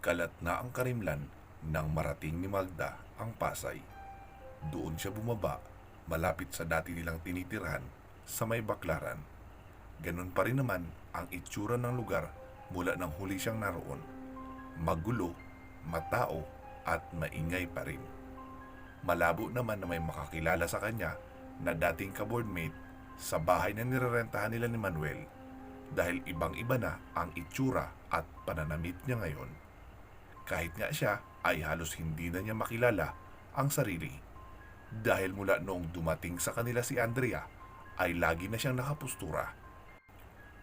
Kalat na ang karimlan nang marating ni Magda ang Pasay. Doon siya bumaba, malapit sa dati nilang tinitirhan sa may Baklaran. Ganun pa rin naman ang itsura ng lugar mula nang huli siyang naroon. Magulo, matao at maingay pa rin. Malabo naman na may makakilala sa kanya na dating ka-boardmate sa bahay na nirerentahan nila ni Manuel dahil ibang-iba na ang itsura at pananamit niya ngayon. Kahit nga siya ay halos hindi na niya makilala ang sarili dahil mula noong dumating sa kanila si Andrea ay lagi na siyang nakapustura.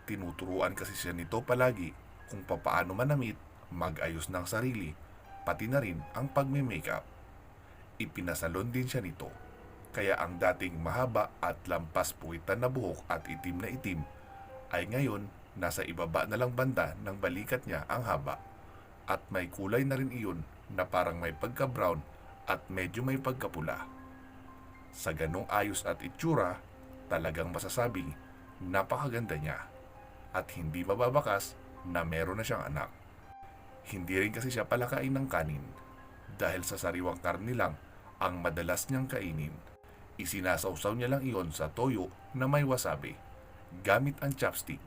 Tinuturuan kasi siya nito palagi kung papaano manamit, mag-ayos ng sarili, pati na rin ang pagme-makeup. Ipinasalon din siya nito, kaya ang dating mahaba at lampas puwitan na buhok at itim na itim ay ngayon nasa ibaba na lang banda ng balikat niya ang haba at may kulay na rin iyon na parang may pagka-brown at medyo may pagkapula. Sa ganong ayos at itsura, talagang masasabing napakaganda niya at hindi mababakas na meron na siyang anak. Hindi rin kasi siya palakain ng kanin dahil sa sariwang karne lang ang madalas niyang kainin. Isinasawsaw niya lang iyon sa toyo na may wasabi gamit ang chopstick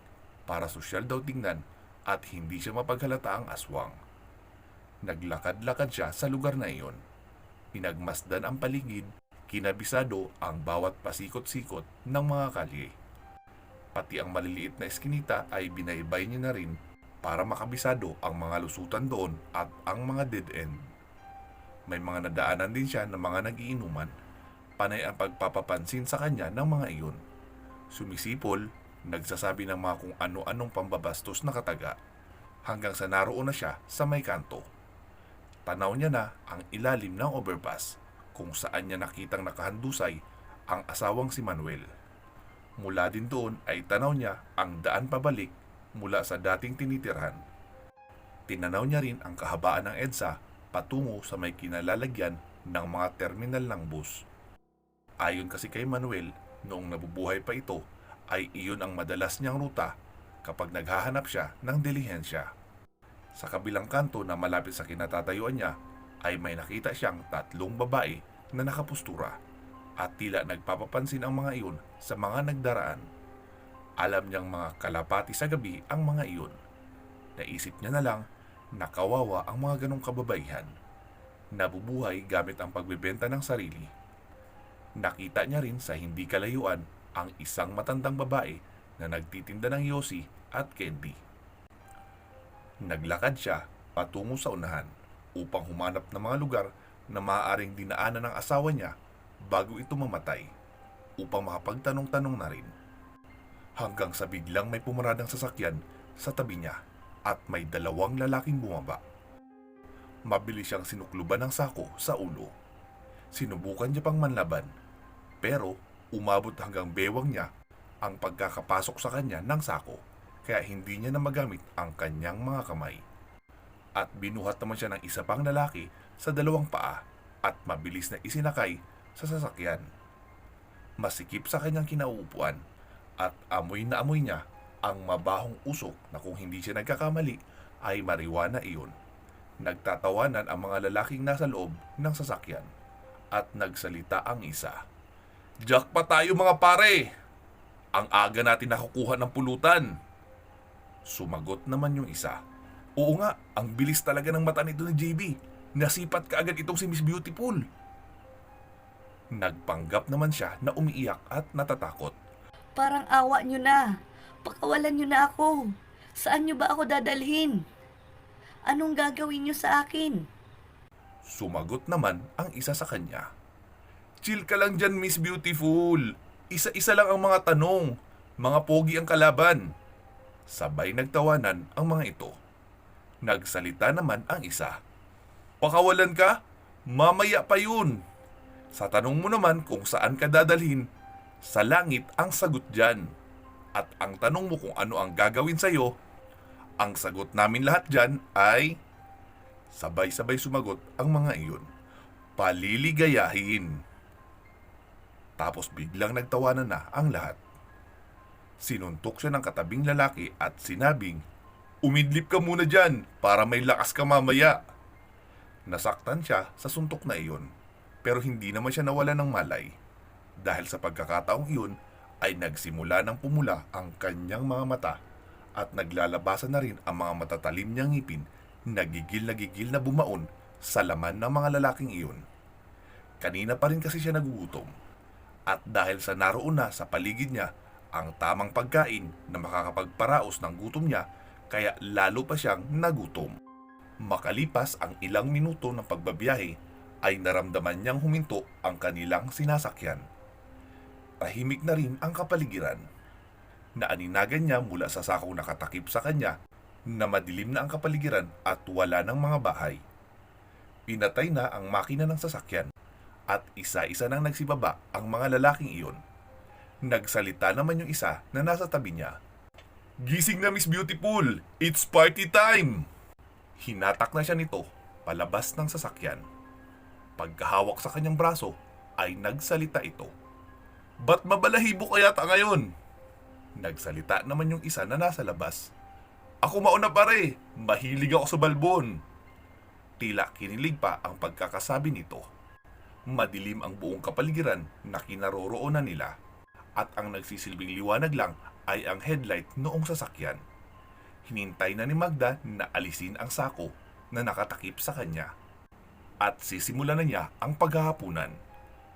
para sosyal daw tingnan at hindi siya mapaghalata ang aswang. Naglakad-lakad siya sa lugar na iyon. Pinagmasdan ang paligid, kinabisado ang bawat pasikot-sikot ng mga kalye. Pati ang maliliit na eskinita ay binaybay niya na rin para makabisado ang mga lusutan doon at ang mga dead end. May mga nadaanan din siya ng mga nagiinuman. Panay ang pagpapapansin sa kanya ng mga iyon. Sumisipol, nagsasabi ng mga kung ano-anong pambabastos na kataga, hanggang sa naroon na siya sa may kanto. Tanaw niya na ang ilalim ng overpass kung saan niya nakitang nakahandusay ang asawang si Manuel. Mula din doon ay tanaw niya ang daan pabalik mula sa dating tinitirhan. Tinanaw niya rin ang kahabaan ng EDSA patungo sa may kinalalagyan ng mga terminal ng bus. Ayon kasi kay Manuel, noong nabubuhay pa ito, ay iyon ang madalas niyang ruta kapag naghahanap siya ng dilihensya. Sa kabilang kanto na malapit sa kinatatayuan niya, ay may nakita siyang 3 babae na nakapustura at tila nagpapapansin ang mga iyon sa mga nagdaraan. Alam niyang mga kalapati sa gabi ang mga iyon. Naisip niya na lang na kawawa ang mga ganong kababaihan. Nabubuhay gamit ang pagbebenta ng sarili. Nakita niya rin sa hindi kalayuan ang isang matandang babae na nagtitinda ng yosi at candy. Naglakad siya patungo sa unahan upang humanap ng mga lugar na maaaring dinaanan ng asawa niya bago ito mamatay upang makapagtanong-tanong na rin. Hanggang sa biglang may pumaradang sasakyan sa tabi niya at may 2 lalaking bumaba. Mabilis siyang sinukluban ng sako sa ulo. Sinubukan niya pang manlaban, pero umabot hanggang bewang niya ang pagkakapasok sa kanya ng sako, kaya hindi niya na magamit ang kanyang mga kamay. At binuhat naman siya ng isa pang lalaki sa 2 paa at mabilis na isinakay sa sasakyan. Masikip sa kanyang kinauupuan at amoy na amoy niya ang mabahong usok na kung hindi siya nagkakamali ay marijuana iyon. Nagtatawanan ang mga lalaking nasa loob ng sasakyan at nagsalita ang isa. "Jackpot tayo mga pare! Ang aga natin nakukuha ng pulutan." Sumagot naman yung isa. "Oo nga, ang bilis talaga ng mata nito ni JB. Nasipat ka agad itong si Miss Beautiful." Nagpanggap naman siya na umiiyak at natatakot. Parang awa nyo na. Pakawalan nyo na ako. Saan nyo ba ako dadalhin? Anong gagawin nyo sa akin? Sumagot naman ang isa sa kanya. "Chill ka lang dyan, Miss Beautiful. Isa-isa lang ang mga tanong. Mga pogi ang kalaban." Sabay nagtawanan ang mga ito. Nagsalita naman ang isa. "Pakawalan ka? Mamaya pa yun. Sa tanong mo naman kung saan ka dadalhin, sa langit ang sagot dyan. At ang tanong mo kung ano ang gagawin sa'yo, ang sagot namin lahat dyan ay..." Sabay-sabay sumagot ang mga iyon. "Paliligayahin." Tapos biglang nagtawanan na ang lahat. Sinuntok siya ng katabing lalaki at sinabing, Umidlip ka muna dyan para may lakas ka mamaya. Nasaktan siya sa suntok na iyon, pero hindi naman siya nawala ng malay. Dahil sa pagkakataong iyon ay nagsimula ng pumula ang kanyang mga mata at naglalabasan na rin ang mga matatalim niyang ngipin na gigil na bumaon sa laman ng mga lalaking iyon. Kanina pa rin kasi siya nagugutom. At dahil sa naroon na sa paligid niya ang tamang pagkain na makakapagparaos ng gutom niya, kaya lalo pa siyang nagutom. Makalipas ang ilang minuto ng pagbabiyahe, ay naramdaman niyang huminto ang kanilang sinasakyan. Tahimik na rin ang kapaligiran. Naaninagan niya mula sa sakong nakatakip sa kanya na madilim na ang kapaligiran at wala ng mga bahay. Pinatay na ang makina ng sasakyan at isa-isa nang nagsibaba ang mga lalaking iyon. Nagsalita naman yung isa na nasa tabi niya. "Gising na, Miss Beautiful! It's party time!" Hinatak na siya nito palabas ng sasakyan. Pagkahawak sa kanyang braso ay nagsalita ito. "Ba't mabalahibo ka yata ngayon?" Nagsalita naman yung isa na nasa labas. "Ako mauna pare, mahilig ako sa balbon." Tila kinilig pa ang pagkakasabi nito. Madilim ang buong kapaligiran na kinaroroonan nila at ang nagsisilbing liwanag lang ay ang headlight noong sasakyan. Hinintay na ni Magda na alisin ang sako na nakatakip sa kanya. At sisimulan na niya ang paghahapunan.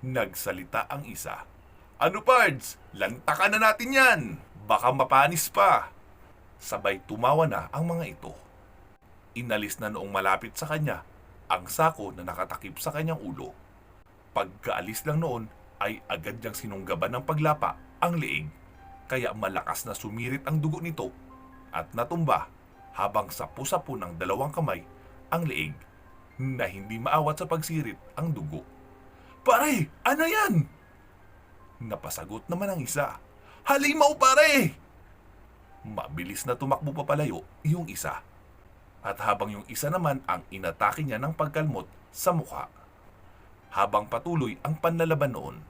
Nagsalita ang isa. "Ano pards? Lantakan na natin yan! Baka mapanis pa!" Sabay tumawa na ang mga ito. Inalis na noong malapit sa kanya ang sako na nakatakip sa kanyang ulo. Pagkaalis lang noon ay agad niyang sinunggaban ng paglapa ang leeg, kaya malakas na sumirit ang dugo nito at natumba habang sapu-sapu ng dalawang kamay ang leeg na hindi maawat sa pagsirit ang dugo. "Pare, ano yan?" Napasagot naman ang isa. "Halimaw pare!" Mabilis na tumakbo papalayo yung isa. At habang yung isa naman ang inatake niya ng pagkalmot sa mukha. Habang patuloy ang panlalaban noon,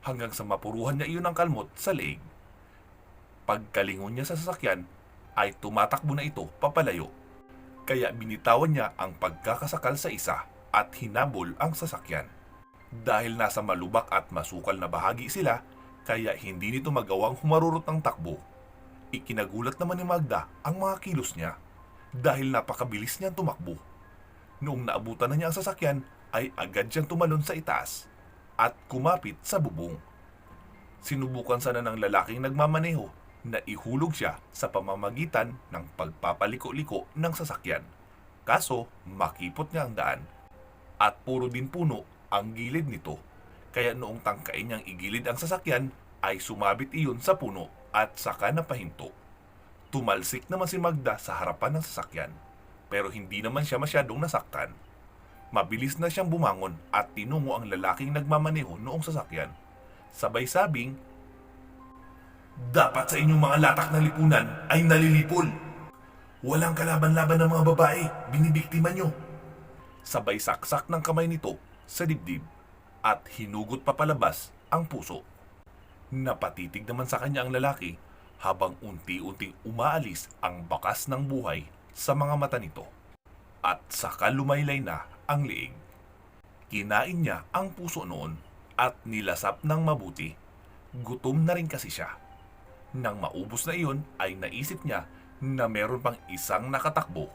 hanggang sa mapuruhan niya iyon ng kalmot sa leeg. Pagkalingon niya sa sasakyan, ay tumatakbo na ito papalayo. Kaya binitawan niya ang pagkakasakal sa isa at hinabol ang sasakyan. Dahil nasa malubak at masukal na bahagi sila, kaya hindi nito magawang humarurot ng takbo. Ikinagulat naman ni Magda ang mga kilos niya dahil napakabilis niyang tumakbo. Noong naabutan na niya ang sasakyan, ay agad siyang tumalon sa itaas at kumapit sa bubong. Sinubukan sana ng lalaking nagmamaneho na ihulog siya sa pamamagitan ng pagpapaliko-liko ng sasakyan. Kaso makipot niya ang daan at puro din puno ang gilid nito. Kaya noong tangkain niyang igilid ang sasakyan ay sumabit iyon sa puno at saka napahinto. Tumalsik naman si Magda sa harapan ng sasakyan pero hindi naman siya masyadong nasaktan. Mabilis na siyang bumangon at tinungo ang lalaking nagmamaneho noong sasakyan. Sabay sabing, "Dapat sa inyong mga latak na lipunan ay nalilipol. Walang kalaban-laban ng mga babae, binibiktima nyo." Sabay saksak ng kamay nito sa dibdib at hinugot papalabas ang puso. Napatitig naman sa kanya ang lalaki habang unti-unting umaalis ang bakas ng buhay sa mga mata nito. At saka lumaylay na ang leeg. Kinain niya ang puso noon at nilasap ng mabuti. Gutom na rin kasi siya. Nang maubos na iyon ay naisip niya na meron pang isang nakatakbo.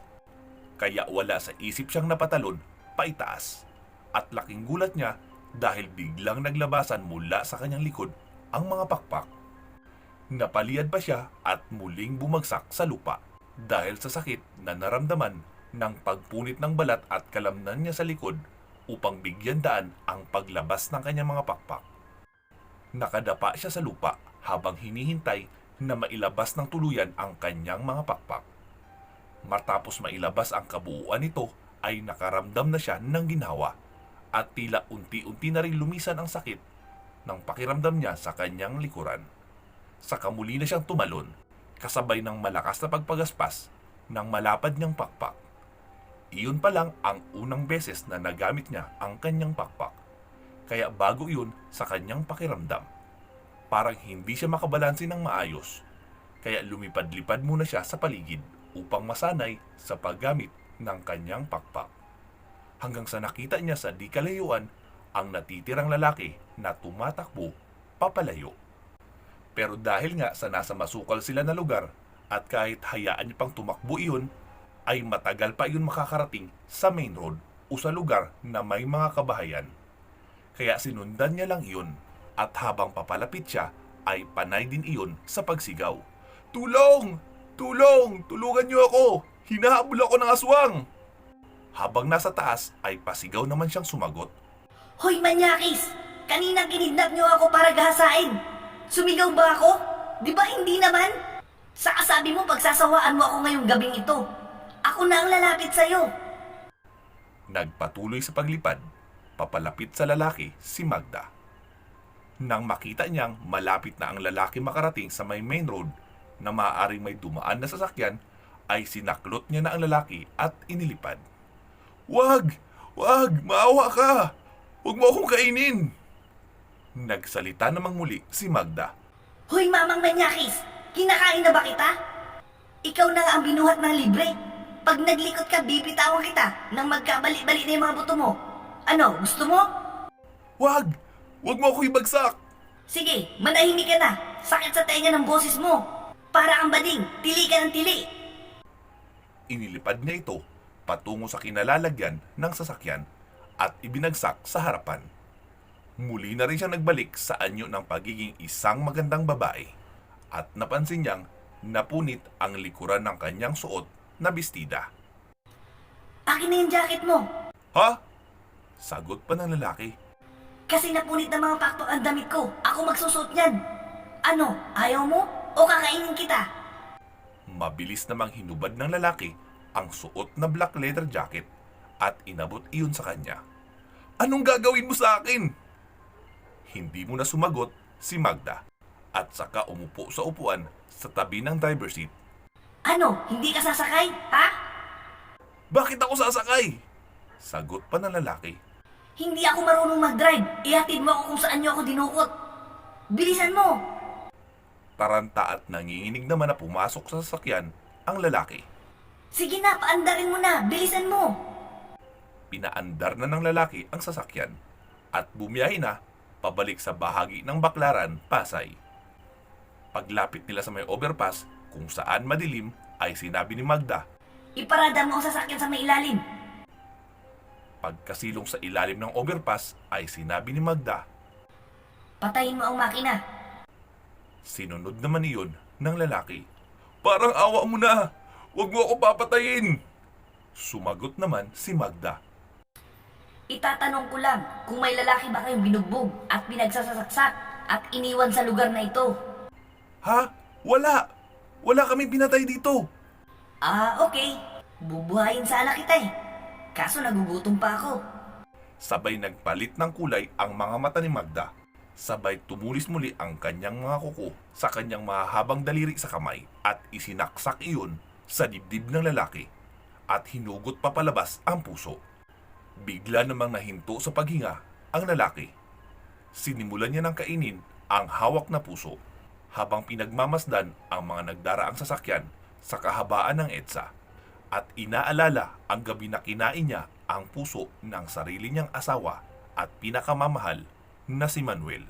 Kaya wala sa isip siyang napatalon paitaas. At laking gulat niya dahil biglang naglabasan mula sa kanyang likod ang mga pakpak. Napaliyad pa siya at muling bumagsak sa lupa dahil sa sakit na naramdaman ng pagpunit ng balat at kalamnan niya sa likod upang bigyan daan ang paglabas ng kanyang mga pakpak. Nakadapa siya sa lupa habang hinihintay na mailabas ng tuluyan ang kanyang mga pakpak. Matapos mailabas ang kabuuan nito ay nakaramdam na siya ng ginhawa at tila unti-unti na rin lumisan ang sakit ng pakiramdam niya sa kanyang likuran. Saka muli na siyang tumalon kasabay ng malakas na pagpagaspas ng malapad niyang pakpak. Iyon pa lang ang unang beses na nagamit niya ang kanyang pakpak. Kaya bago iyon sa kanyang pakiramdam. Parang hindi siya makabalanse ng maayos. Kaya lumipad-lipad muna siya sa paligid upang masanay sa paggamit ng kanyang pakpak. Hanggang sa nakita niya sa di kalayuan ang natitirang lalaki na tumatakbo papalayo. Pero dahil nga sa nasa masukal sila na lugar at kahit hayaan niya pang tumakbo iyon, ay matagal pa iyon makakarating sa main road o sa lugar na may mga kabahayan. Kaya sinundan niya lang iyon at habang papalapit siya ay panay din iyon sa pagsigaw. Tulong! Tulong! Tulungan niyo ako! Hinahabol ako ng aswang! Habang nasa taas ay pasigaw naman siyang sumagot. Hoy manyakis! Kanina kinidnap niyo ako para gahasain. Sumigaw ba ako? Di ba hindi naman? Saka sabi mo pagsasawaan mo ako ngayong gabing ito. Ako na ang lalapit sa'yo. Nagpatuloy sa paglipad, papalapit sa lalaki si Magda. Nang makita niyang malapit na ang lalaki makarating sa may main road na maaaring may dumaan na sasakyan, ay sinaklot niya na ang lalaki at inilipad. Wag! Wag! Maawa ka! Huwag mo akong kainin! Nagsalita namang muli si Magda. Hoy mamang manyakis! Kinakain na ba kita? Ikaw na nga ang binuhat ng libre. Pag naglikot ka, bibitawan kita nang magkabali-bali na yung mga buto mo. Ano, gusto mo? Wag! Huwag mo ako ibagsak! Sige, manahimik ka na. Sakit sa tenga ng boses mo. Para kang bading, tili ka ng tili. Inilipad niya ito patungo sa kinalalagyan ng sasakyan at ibinagsak sa harapan. Muli na rin siyang nagbalik sa anyo ng pagiging isang magandang babae at napansin niyang napunit ang likuran ng kanyang suot na bestida. Akin na yung jacket mo. Ha? Sagot pa ng lalaki. Kasi napunit ng mga pakpak ang damit ko. Ako magsusuot niyan. Ano, ayaw mo? O kakainin kita? Mabilis namang hinubad ng lalaki ang suot na black leather jacket at inabot iyon sa kanya. Anong gagawin mo sa akin? Hindi mo na sumagot si Magda at saka umupo sa upuan sa tabi ng driver seat. Ano, hindi ka sasakay? Ha? Bakit ako sasakay? Sagot pa ng lalaki. Hindi ako marunong mag-drive. Ihatid mo ako kung saan niyo ako dinukot. Bilisan mo! Taranta at nanginginig naman na pumasok sa sasakyan ang lalaki. Sige na, paandarin mo na. Bilisan mo! Pinaandar na ng lalaki ang sasakyan at bumiyahe na pabalik sa bahagi ng Baklaran, Pasay. Paglapit nila sa may overpass kung saan madilim ay sinabi ni Magda. Iparada mo ang sasakyan sa may ilalim. Pagkasilong sa ilalim ng overpass ay sinabi ni Magda. Patayin mo ang makina. Sinunod naman iyon ng lalaki. Parang awa mo na! Huwag mo ako papatayin! Sumagot naman si Magda. Itatanong ko lang kung may lalaki ba kayong binugbog at pinagsasaksak at iniwan sa lugar na ito. Ha? Wala! Wala kaming pinatay dito! Ah, okay. Bubuhayin sana kita eh. Kaso nagugutom pa ako. Sabay nagpalit ng kulay ang mga mata ni Magda. Sabay tumulis muli ang kanyang mga kuko sa kanyang mahabang daliri sa kamay at isinaksak iyon sa dibdib ng lalaki at hinugot papalabas ang puso. Bigla namang nahinto sa paghinga ang lalaki. Sinimulan niya ng kainin ang hawak na puso habang pinagmamasdan ang mga nagdaraang sasakyan sa kahabaan ng EDSA at inaalala ang gabi na kinain niya ang puso ng sarili niyang asawa at pinakamamahal na si Manuel.